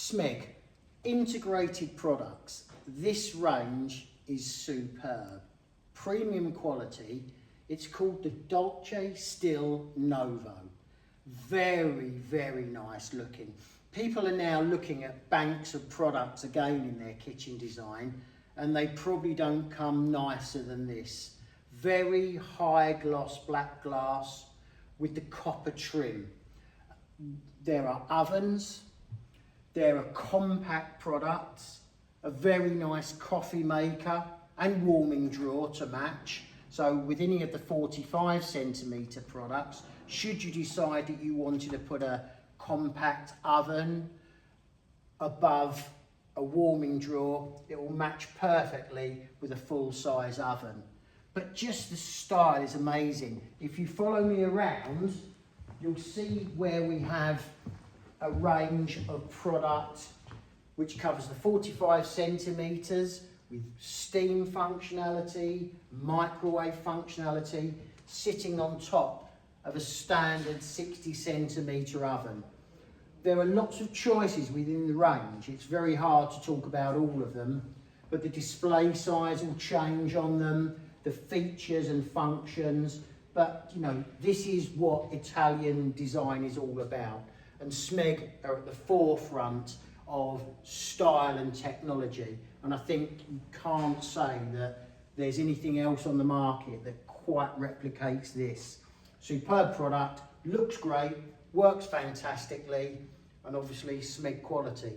Smeg, integrated products. This range is superb. Premium quality. It's called the Dolce Stil Novo. Very, very nice looking. People are now looking at banks of products again in their kitchen design, and they probably don't come nicer than this. Very high gloss black glass with the copper trim. There are ovens, there are compact products, a very nice coffee maker and warming drawer to match. So with any of the 45cm products, should you decide that you wanted to put a compact oven above a warming drawer, it will match perfectly with a full-size oven. But just the style is amazing. If you follow me around, you'll see where we have a range of product which covers the 45cm with steam functionality, microwave functionality, sitting on top of a standard 60cm oven. There are lots of choices within the range. It's very hard to talk about all of them, but the display size will change on them, the features and functions, but you know, this is what Italian design is all about. And Smeg are at the forefront of style and technology. And I think you can't say that there's anything else on the market that quite replicates this. Superb product, looks great, works fantastically, and obviously Smeg quality.